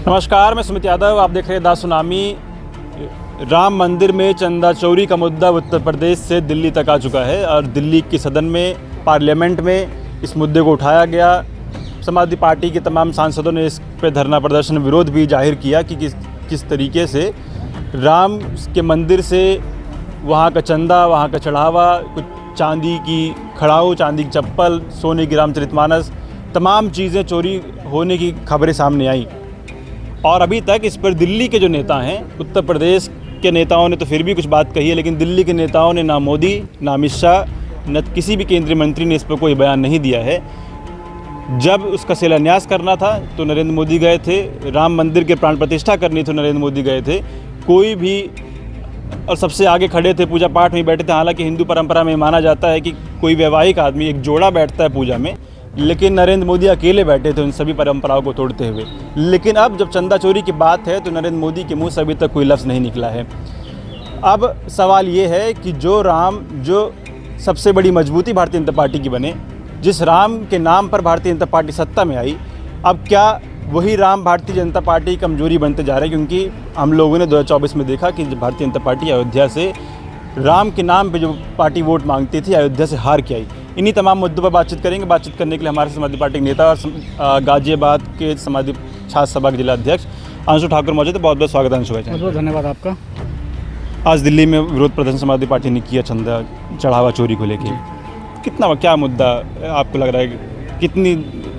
नमस्कार, मैं सुमित यादव। आप देख रहे हैं दा सुनामी। राम मंदिर में चंदा चोरी का मुद्दा उत्तर प्रदेश से दिल्ली तक आ चुका है और दिल्ली के सदन में, पार्लियामेंट में इस मुद्दे को उठाया गया। समाजवादी पार्टी के तमाम सांसदों ने इस पे धरना प्रदर्शन, विरोध भी जाहिर किया कि किस तरीके से राम के मंदिर से वहाँ का चंदा, वहाँ का चढ़ावा, कुछ चांदी की खड़ाऊ, चांदी की चप्पल, सोने की रामचरितमानस, तमाम चीज़ें चोरी होने की खबरें सामने आई। और अभी तक इस पर दिल्ली के जो नेता हैं, उत्तर प्रदेश के नेताओं ने तो फिर भी कुछ बात कही है, लेकिन दिल्ली के नेताओं ने, ना मोदी, ना अमित शाह, न किसी भी केंद्रीय मंत्री ने इस पर कोई बयान नहीं दिया है। जब उसका शिलान्यास करना था तो नरेंद्र मोदी गए थे, राम मंदिर के प्राण प्रतिष्ठा करनी थी, नरेंद्र मोदी गए थे। कोई भी, और सबसे आगे खड़े थे, पूजा पाठ में बैठे थे। हालांकि हिंदू परंपरा में माना जाता है कि कोई वैवाहिक आदमी, एक जोड़ा बैठता है पूजा में, लेकिन नरेंद्र मोदी अकेले बैठे थे उन सभी परंपराओं को तोड़ते हुए। लेकिन अब जब चंदा चोरी की बात है तो नरेंद्र मोदी के मुंह से अभी तक कोई लफ्ज़ नहीं निकला है। अब सवाल ये है कि जो सबसे बड़ी मजबूती भारतीय जनता पार्टी की बने, जिस राम के नाम पर भारतीय जनता पार्टी सत्ता में आई, अब क्या वही राम भारतीय जनता पार्टी की कमजोरी बनते जा रहे हैं? क्योंकि हम लोगों ने 2024 में देखा कि भारतीय जनता पार्टी अयोध्या से, राम के नाम पे जो पार्टी वोट मांगती थी, अयोध्या से हार के आई। इन्हीं तमाम मुद्दों पर बातचीत करेंगे। बातचीत करने के लिए हमारे समाजवादी पार्टी के नेता और गाजियाबाद के समाजवादी छात्र सभा के जिला अध्यक्ष अंशु ठाकुर मौजूद है। बहुत बहुत स्वागत है अंशु भाई। बहुत बहुत धन्यवाद आपका। आज दिल्ली में विरोध प्रदर्शन समाजवादी पार्टी ने किया चंदा चढ़ावा चोरी को लेकर। कितना, क्या मुद्दा आपको लग रहा है? कितनी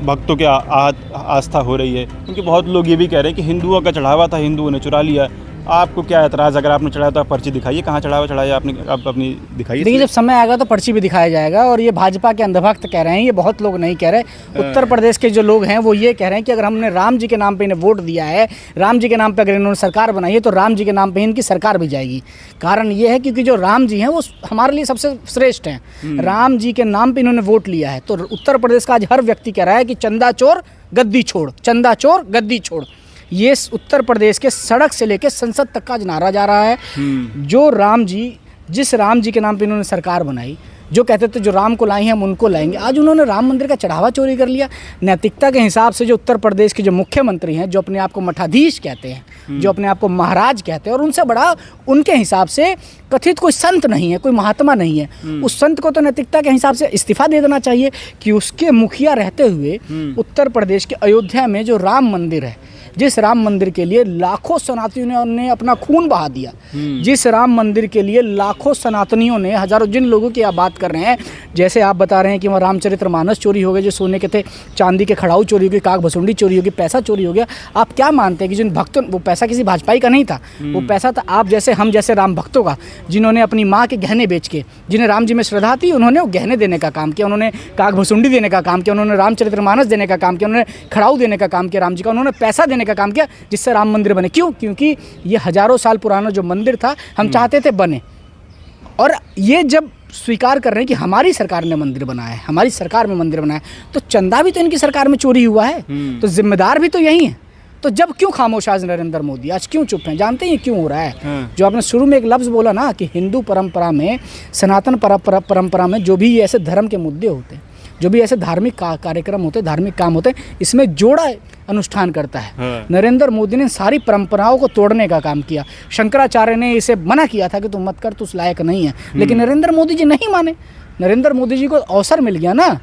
भक्तों की आस्था हो रही है? क्योंकि बहुत लोग ये भी कह रहे हैं कि हिंदुओं का चढ़ावा था, हिंदुओं ने चुरा लिया। आपको क्या एतराज़? अगर आपने चढ़ाया तो आप पर्ची दिखाइए, कहाँ चढ़ाया आपने, आप अपनी दिखाइए। देखिए, जब समय आएगा तो पर्ची भी दिखाया जाएगा। और ये भाजपा के अंधभक्त कह रहे हैं, ये बहुत लोग नहीं कह रहे। उत्तर प्रदेश के जो लोग हैं वो ये कह रहे हैं कि अगर हमने राम जी के नाम पे इन्हें वोट दिया है, राम जी के नाम पे अगर इन्होंने सरकार बनाई है, तो राम जी के नाम पे इनकी सरकार भी जाएगी। कारण ये है क्योंकि जो राम जी हैं वो हमारे लिए सबसे श्रेष्ठ हैं। राम जी के नाम पर इन्होंने वोट लिया है। तो उत्तर प्रदेश का आज हर व्यक्ति कह रहा है कि चंदा चोर गद्दी छोड़, चंदा चोर गद्दी छोड़। ये उत्तर प्रदेश के सड़क से लेकर संसद तक का आज नारा जा रहा है। जो राम जी, जिस राम जी के नाम पे इन्होंने सरकार बनाई, जो कहते थे जो राम को लाए हैं हम उनको लाएंगे, आज उन्होंने राम मंदिर का चढ़ावा चोरी कर लिया। नैतिकता के हिसाब से जो उत्तर प्रदेश के जो मुख्यमंत्री हैं, जो अपने आप को मठाधीश कहते हैं, जो अपने आप को महाराज कहते हैं, और उनसे बड़ा उनके हिसाब से कथित कोई संत नहीं है, कोई महात्मा नहीं है, उस संत को तो नैतिकता के हिसाब से इस्तीफा दे देना चाहिए कि उसके मुखिया रहते हुए उत्तर प्रदेश के अयोध्या में जो राम मंदिर है, जिस राम मंदिर के लिए लाखों सनातनियों ने अपना खून बहा दिया, जिस राम मंदिर के लिए लाखों सनातनियों ने, हजारों, जिन लोगों की आप बात कर रहे हैं, जैसे आप बता रहे हैं कि वहाँ रामचरितमानस चोरी हो गए, जो सोने के थे, चांदी के खड़ाऊ चोरी हो गए, काग भसुंडी चोरी हो गई, पैसा चोरी हो गया। आप क्या मानते हैं कि जिन भक्तों, वो पैसा किसी भाजपाई का नहीं था, वो पैसा था आप जैसे, हम जैसे राम भक्तों का, जिन्होंने अपनी माँ के गहने बेच के, जिन्हें राम जी में श्रद्धा थी, उन्होंने वो गहने देने का काम किया, उन्होंने काग भसुंडी देने का काम किया, उन्होंने रामचरितमानस देने का काम किया, उन्होंने खड़ाऊ देने का काम किया राम जी का, उन्होंने पैसा देने का काम किया, जिससे राम मंदिर बने। क्यों? क्योंकि ये हजारों साल पुराना जो मंदिर था, हम चाहते थे बने। और ये जब स्वीकार कर रहे हैं कि हमारी सरकार ने मंदिर बनाया है, हमारी सरकार में मंदिर बनाया, तो चंदा भी तो इनकी सरकार में चोरी हुआ है, तो जिम्मेदार भी तो यही है। तो जब क्यों खामोश आज नरेंद्र मोदी, आज क्यों चुप हैं? जानते हैं क्यों हो रहा है? जो आपने शुरू में एक लफ्ज़ बोला ना कि हिंदू परंपरा में, सनातन परंपरा में जो भी ऐसे धर्म के मुद्दे होते हैं, जो भी ऐसे धार्मिक कार्यक्रम होते हैं, धार्मिक काम होते हैं, इसमें जोड़ा अनुष्ठान करता है। नरेंद्र मोदी ने सारी परंपराओं को तोड़ने का काम किया। शंकराचार्य ने इसे मना किया था कि तुम मत कर, तू उस लायक नहीं है, लेकिन नरेंद्र मोदी जी नहीं माने। नरेंद्र मोदी जी को अवसर मिल गया ना,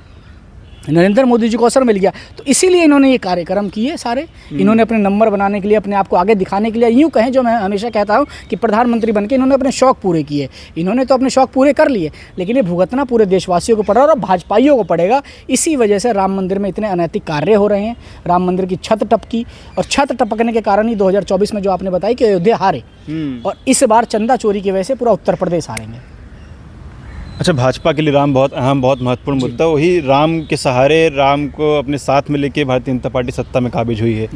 नरेंद्र मोदी जी को अवसर मिल गया, तो इसीलिए इन्होंने ये कार्यक्रम किए सारे। इन्होंने अपने नंबर बनाने के लिए, अपने आप को आगे दिखाने के लिए, यूँ कहें, जो मैं हमेशा कहता हूँ कि प्रधानमंत्री बनके इन्होंने अपने शौक पूरे किए। इन्होंने तो अपने शौक पूरे कर लिए, लेकिन ये भुगतना पूरे देशवासियों को पड़ा और भाजपाइयों को पड़ेगा। इसी वजह से राम मंदिर में इतने अनैतिक कार्य हो रहे हैं। राम मंदिर की छत टपकी, और छत टपकने के कारण ही 2024 में जो आपने बताया कि अयोध्या हारे, और इस बार चंदा चोरी की वजह से पूरा उत्तर प्रदेश हारेंगे। अच्छा, भाजपा के लिए राम बहुत अहम, बहुत महत्वपूर्ण मुद्दा। वही राम के सहारे, राम को अपने साथ में लेके भारतीय जनता पार्टी सत्ता में काबिज हुई है।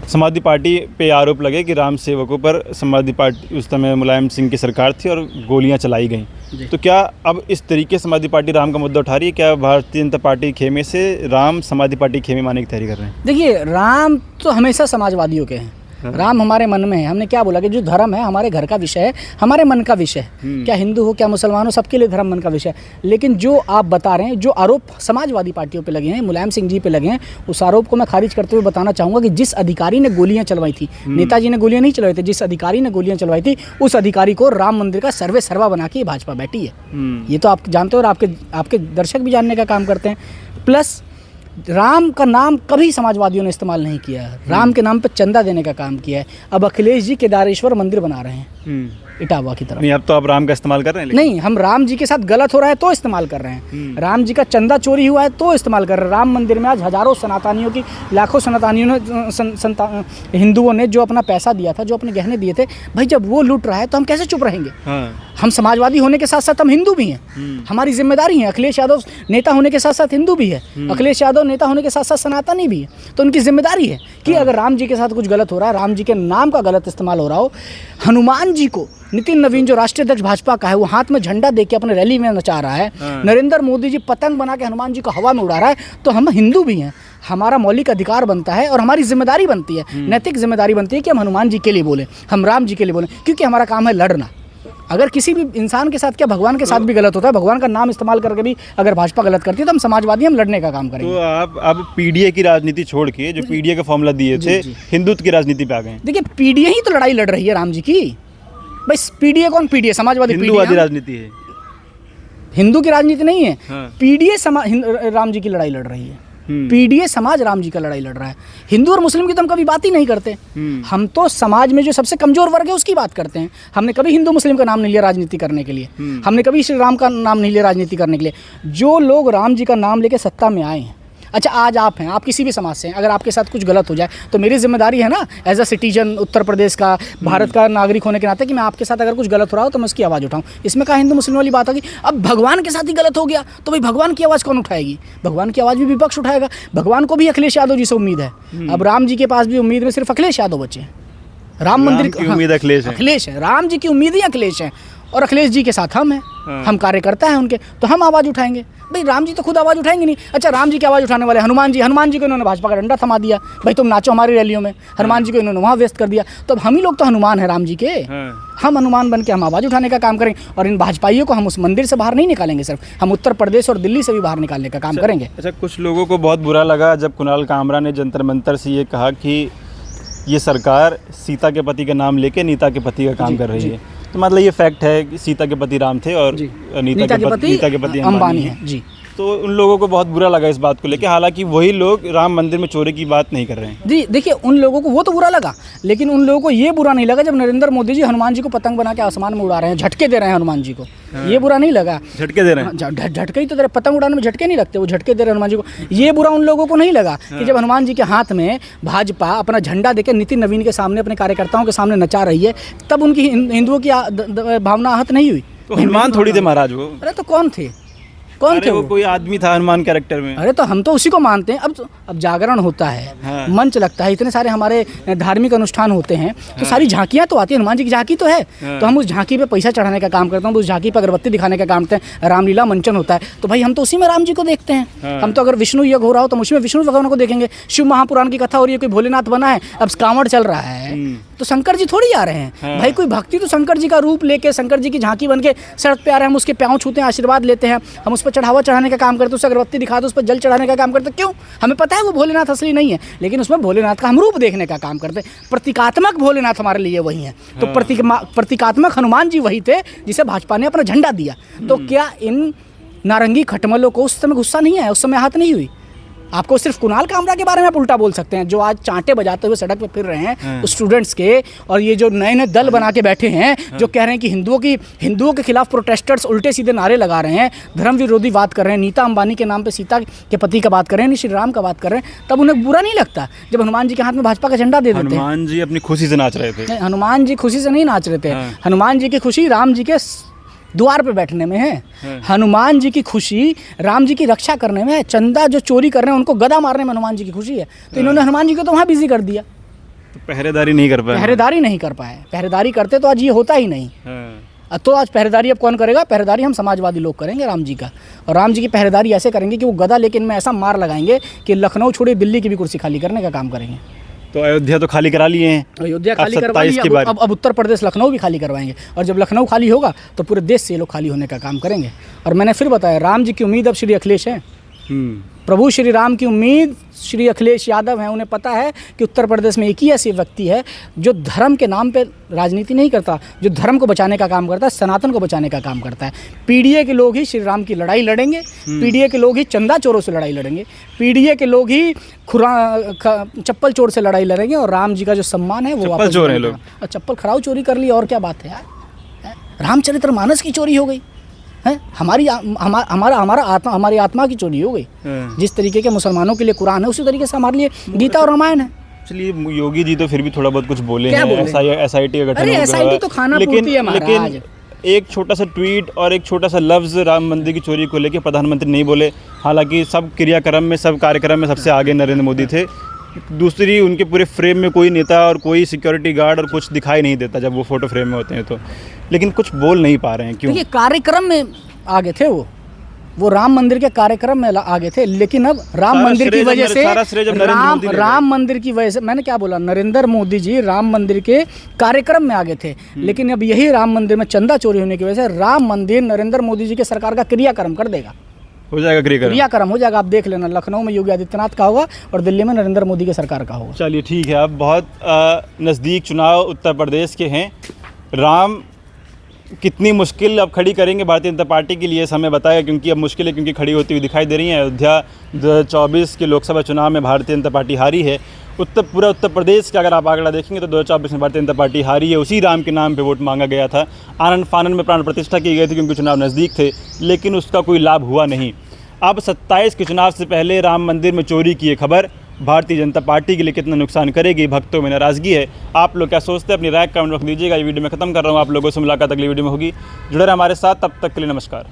समाजवादी पार्टी पे आरोप लगे कि राम सेवकों पर समाजवादी पार्टी, उस समय मुलायम सिंह की सरकार थी और गोलियां चलाई गईं। तो क्या अब इस तरीके से समाजवादी पार्टी राम का मुद्दा उठा रही है? क्या भारतीय जनता पार्टी खेमे से राम समाजवादी पार्टी खेमे मारने की तैयारी कर रहे हैं? देखिए, राम तो हमेशा समाजवादियों के हैं। राम हमारे मन में है। हमने क्या बोला कि जो धर्म है हमारे घर का विषय है, हमारे मन का विषय है। क्या हिंदू हो क्या मुसलमान हो, सबके लिए धर्म मन का विषय है। लेकिन जो आप बता रहे हैं, जो आरोप समाजवादी पार्टियों पे लगे हैं, मुलायम सिंह जी पे लगे हैं, उस आरोप को मैं खारिज करते हुए बताना चाहूँगा कि जिस अधिकारी ने गोलियाँ चलवाई थी, नेताजी ने गोलियाँ नहीं चलवाई थी, जिस अधिकारी ने गोलियाँ चलवाई थी उस अधिकारी को राम मंदिर का सर्वे सर्वा बना के भाजपा बैठी है। ये तो आप जानते हो और आपके दर्शक भी जानने का काम करते हैं। प्लस राम का नाम कभी समाजवादियों ने इस्तेमाल नहीं किया है। राम के नाम पे चंदा देने का काम किया है। अब अखिलेश जी केदारेश्वर मंदिर बना रहे हैं इटावा की तरफ। नहीं, अब तो आप राम का इस्तेमाल कर रहे हैं। नहीं, हम राम जी के साथ गलत हो रहा है तो इस्तेमाल कर रहे हैं। राम जी का चंदा चोरी हुआ है तो इस्तेमाल कर रहे हैं। राम मंदिर में आज हजारों सनातनियों की, लाखों सनातनियों ने, हिंदुओं ने जो अपना पैसा दिया था, जो अपने गहने दिए थे, भाई जब वो लूट रहा है तो हम कैसे चुप रहेंगे। हम समाजवादी होने के साथ साथ हम हिंदू भी हैं, हमारी जिम्मेदारी है। अखिलेश यादव नेता होने के साथ साथ हिंदू भी है, अखिलेश यादव नेता होने के साथ साथ सनातनी भी है। तो उनकी जिम्मेदारी है कि अगर राम जी के साथ कुछ गलत हो रहा है, राम जी के नाम का गलत इस्तेमाल हो रहा हो, हनुमान जी को नितिन नवीन जो राष्ट्रीय अध्यक्ष भाजपा का है वो हाथ में झंडा दे के अपने रैली में नचा रहा है, नरेंद्र मोदी जी पतंग बना के हनुमान जी को हवा में उड़ा रहा है, तो हम हिंदू भी हैं। हमारा मौलिक अधिकार बनता है और हमारी जिम्मेदारी बनती है, नैतिक जिम्मेदारी बनती है कि हम हनुमान जी के लिए बोलें, हम राम जी के लिए बोलें, क्योंकि हमारा काम है लड़ना। अगर किसी भी इंसान के साथ, क्या भगवान के साथ भी गलत होता है, भगवान का नाम इस्तेमाल करके भी अगर भाजपा गलत करती है तो हम समाजवादी, हम लड़ने का काम करेंगे। तो आप अब पीडीए की राजनीति छोड़ के, जो पीडीए का फॉर्मूला दिए थे, हिंदुत्व की राजनीति पे आ गए। देखिए, पीडीए ही तो लड़ाई लड़ रही है राम जी की। भाई पीडीए कौन? पीडीए समाजवादी, हिंदूवादी राजनीति है, हिंदू की राजनीति नहीं है। पीडीए राम जी की लड़ाई लड़ रही है। पीडीए समाज राम जी का लड़ाई लड़ रहा है। हिंदू और मुस्लिम की तो हम कभी बात ही नहीं करते। हम तो समाज में जो सबसे कमजोर वर्ग है उसकी बात करते हैं। हमने कभी हिंदू मुस्लिम का नाम नहीं लिया राजनीति करने के लिए, हमने कभी श्री राम का नाम नहीं लिया राजनीति करने के लिए। जो लोग राम जी का नाम लेके सत्ता में आए हैं, अच्छा आज आप हैं, आप किसी भी समाज से हैं, अगर आपके साथ कुछ गलत हो जाए तो मेरी जिम्मेदारी है ना, as a citizen Uttar Pradesh का, भारत का नागरिक होने के नाते, कि मैं आपके साथ अगर कुछ गलत हो रहा हो तो मैं उसकी आवाज़ उठाऊं। इसमें कहा हिंदू मुस्लिम वाली बात होगी। अब भगवान के साथ ही गलत हो गया तो भाई भगवान की आवाज़ कौन उठाएगी? भगवान की आवाज़ भी विपक्ष उठाएगा। भगवान को भी अखिलेश यादव जी से उम्मीद है। अब राम जी के पास भी उम्मीद में सिर्फ अखिलेश यादव बचे हैं। राम मंदिर की उम्मीद अखिलेश है, राम जी की उम्मीद ही अखिलेश है, और अखिलेश जी के साथ हम हैं, हम कार्यकर्ता हैं उनके, तो हम आवाज़ उठाएंगे। भाई राम जी तो खुद आवाज़ उठाएंगे नहीं। अच्छा, राम जी की आवाज़ उठाने वाले हनुमान जी को इन्होंने भाजपा का डंडा थमा दिया, भाई तुम नाचो हमारी रैलियों में, हनुमान जी को इन्होंने वहाँ व्यस्त कर दिया। तो अब हम ही लोग तो हनुमान हैं राम जी के, हम हनुमान बन के हम आवाज़ उठाने का काम करेंगे। और इन भाजपाइयों को हम उस मंदिर से बाहर नहीं निकालेंगे, सिर्फ हम उत्तर प्रदेश और दिल्ली से भी बाहर निकालने का काम करेंगे। अच्छा, कुछ लोगों को बहुत बुरा लगा जब कुणाल कामरा ने जंतर मंतर से ये कहा कि ये सरकार सीता के पति का नाम लेके नीता के पति का काम कर रही है। तो मतलब ये फैक्ट है कि सीता के पति राम थे और नीता के पति अंबानी है जी। तो उन लोगों को बहुत बुरा लगा इस बात को लेकर, हालांकि वही लोग राम मंदिर में चोरी की बात नहीं कर रहे हैं। जी देखिए, उन लोगों को वो तो बुरा लगा, लेकिन उन लोगों को ये बुरा नहीं लगा जब नरेंद्र मोदी जी हनुमान जी को पतंग बना के आसमान में उड़ा रहे हैं, झटके दे रहे हैं हनुमान जी को। ये बुरा नहीं लगा। झटके दे रहे हैं, झटके ही तो दे रहे, पतंग उड़ाने में झटके नहीं लगते, वो झटके दे रहे हैं हनुमान जी को। ये बुरा उन लोगों को नहीं लगा कि जब हनुमान जी के हाथ में भाजपा अपना झंडा देकर नितिन नवीन के सामने, अपने कार्यकर्ताओं के सामने नचा रही है, तब उनकी हिंदुओं की भावना आहत नहीं हुई। तो हनुमान थोड़ी थे महाराज वो। अरे तो कौन थे? कौन थे? वो कोई आदमी था हनुमान कैरेक्टर में। अरे तो हम तो उसी को मानते हैं। अब जागरण होता है, मंच लगता है, इतने सारे हमारे धार्मिक अनुष्ठान होते हैं, तो सारी झांकियाँ तो आती है। हनुमान जी की झांकी तो है, तो हम उस झांकी पे पैसा चढ़ाने का काम करते हैं, उस झांकी पे अगरबत्ती दिखाने का काम करते हैं। रामलीला मंचन होता है, तो भाई हम तो उसी में राम जी को देखते हैं। हम तो अगर विष्णु यज्ञ हो रहा हो तो उसमें विष्णु भगवान को देखेंगे। शिव महापुराण की कथा हो रही है, कोई भोलेनाथ बना है, अब कांवड़ चल रहा है, तो शंकर जी थोड़ी आ रहे हैं। भाई कोई भक्ति तो शंकर जी का रूप लेके, शंकर जी की झांकी बन के सड़क पे आ रहे हैं, हम उसके पाँव छूते हैं, आशीर्वाद लेते हैं, हम उस पर चढ़ावा चढ़ाने का काम करते, उसे अगरबत्ती दिखाते, उस पर जल चढ़ाने का काम करते। क्यों? हमें पता है वो भोलेनाथ असली नहीं है, लेकिन उसमें भोलेनाथ का हम रूप देखने का काम करते। प्रतीकात्मक भोलेनाथ हमारे लिए वही है, तो प्रतीकात्मक हनुमान जी वही थे जिसे भाजपा ने अपना झंडा दिया। तो क्या इन नारंगी खटमलों को उस समय गुस्सा नहीं आया, उस समय आहत नहीं हुई? आपको सिर्फ कुणाल कामरा के बारे में आप उल्टा बोल सकते हैं, जो आज चांटे बजाते हुए सड़क पे फिर रहे हैं स्टूडेंट्स के, और ये जो नए नए दल बना के बैठे हैं, जो कह रहे हैं कि हिंदुओं के खिलाफ प्रोटेस्टर्स उल्टे सीधे नारे लगा रहे हैं, धर्म विरोधी बात कर रहे हैं, नीता अंबानी के नाम पे सीता के पति का बात कर रहे हैं, श्री राम का बात कर रहे हैं, तब उन्हें बुरा नहीं लगता जब हनुमान जी के हाथ में भाजपा का झंडा दे देते हैं। हनुमान जी अपनी खुशी से नाच रहे थे। हनुमान जी खुशी से नहीं नाच रहे थे, हनुमान जी की खुशी राम जी के द्वार पे बैठने में है। हनुमान जी की खुशी राम जी की रक्षा करने में है। चंदा जो चोरी कर रहे हैं उनको गदा मारने में हनुमान जी की खुशी है, तो इन्होंने हनुमान जी को तो वहाँ बिजी कर दिया। तो पहरेदारी नहीं कर पाए। पहरेदारी करते तो आज ये होता ही नहीं। तो आज पहरेदारी अब कौन करेगा? पहरेदारी हम समाजवादी लोग करेंगे राम जी का, और राम जी की पहरेदारी ऐसे करेंगे कि वो गदा लेकिन में ऐसा मार लगाएंगे कि लखनऊ छोड़े दिल्ली की भी कुर्सी खाली करने का काम करेंगे। तो अयोध्या तो खाली करा लिए हैं, अयोध्या अब खाली करवा 27 ली, के बाद अब उत्तर प्रदेश लखनऊ भी खाली करवाएंगे, और जब लखनऊ खाली होगा तो पूरे देश से ये लोग खाली होने का काम करेंगे। और मैंने फिर बताया, राम जी की उम्मीद अब श्री अखिलेश है, प्रभु श्री राम की उम्मीद श्री अखिलेश यादव हैं। उन्हें पता है कि उत्तर प्रदेश में एक ही ऐसी व्यक्ति है जो धर्म के नाम पे राजनीति नहीं करता, जो धर्म को बचाने का काम करता है, सनातन को बचाने का काम करता है। पीडीए के लोग ही श्री राम की लड़ाई लड़ेंगे, पीडीए के लोग ही चंदा चोरों से लड़ाई लड़ेंगे, पीडीए के लोग ही चप्पल चोर से लड़ाई लड़ेंगे, और राम जी का जो सम्मान है वो चप्पल चोर हैं लोग। और चप्पल खराव चोरी कर ली, और क्या बात है यार, रामचरितमानस की चोरी हो गई है, हमारी आत्मा की चोरी हो गई। जिस तरीके के मुसलमानों के लिए कुरान है, उसी तरीके से हमारे लिए गीता और रामायण है। चलिए, योगी जी तो फिर भी थोड़ा बहुत कुछ बोले क्या हैं, बोले? SIT का गठन अरे हो गया। SIT तो खाना पूर्ति है महाराज। लेकिन एक छोटा सा ट्वीट और एक छोटा सा लफ्ज़ राम मंदिर की चोरी को लेकर प्रधानमंत्री नहीं बोले। हालांकि सब क्रियाक्रम में, सब कार्यक्रम में सबसे आगे नरेंद्र मोदी थे। दूसरी, उनके पूरे फ्रेम में कोई नेता और कोई सिक्योरिटी गार्ड और कुछ दिखाई नहीं देता जब वो फोटो फ्रेम में होते हैं तो। लेकिन कुछ बोल नहीं पा रहे हैं, क्यों? देखिए, कार्यक्रम में आगे थे वो राम मंदिर के कार्यक्रम में आगे थे, लेकिन अब राम मंदिर की वजह से राम मंदिर की वजह से, मैंने क्या बोला, नरेंद्र मोदी जी राम मंदिर के कार्यक्रम में आगे थे, लेकिन अब यही राम मंदिर में चंदा चोरी होने की वजह से राम मंदिर नरेंद्र मोदी जी के सरकार का क्रियाक्रम कर देगा, हो जाएगा क्रियाक्रम हो जाएगा। आप देख लेना, लखनऊ में योगी आदित्यनाथ का होगा और दिल्ली में नरेंद्र मोदी की सरकार का होगा। चलिए ठीक है, अब बहुत नज़दीक चुनाव उत्तर प्रदेश के हैं। राम कितनी मुश्किल अब खड़ी करेंगे भारतीय जनता पार्टी के लिए, समय बताएगा, क्योंकि अब मुश्किलें क्योंकि खड़ी होती हुई दिखाई दे रही हैं। अयोध्या 2024 के लोकसभा चुनाव में भारतीय जनता पार्टी हारी है। पूरा उत्तर प्रदेश का अगर आप आंकड़ा देखेंगे तो 2024 में भारतीय जनता पार्टी हारी है। उसी राम के नाम पे वोट मांगा गया था, आनंद फानन में प्राण प्रतिष्ठा की गई थी क्योंकि चुनाव नज़दीक थे, लेकिन उसका कोई लाभ हुआ नहीं। अब 27 के चुनाव से पहले राम मंदिर में चोरी की ये खबर भारतीय जनता पार्टी के लिए कितना नुकसान करेगी, भक्तों में नाराज़गी है। आप लोग क्या सोचते हैं? अपनी राय कमेंट बॉक्स में दीजिएगा। ये वीडियो मैं खत्म कर रहा हूँ, आप लोगों से मुलाकात अगली वीडियो में होगी। जुड़े रहे हमारे साथ, तब तक के लिए नमस्कार।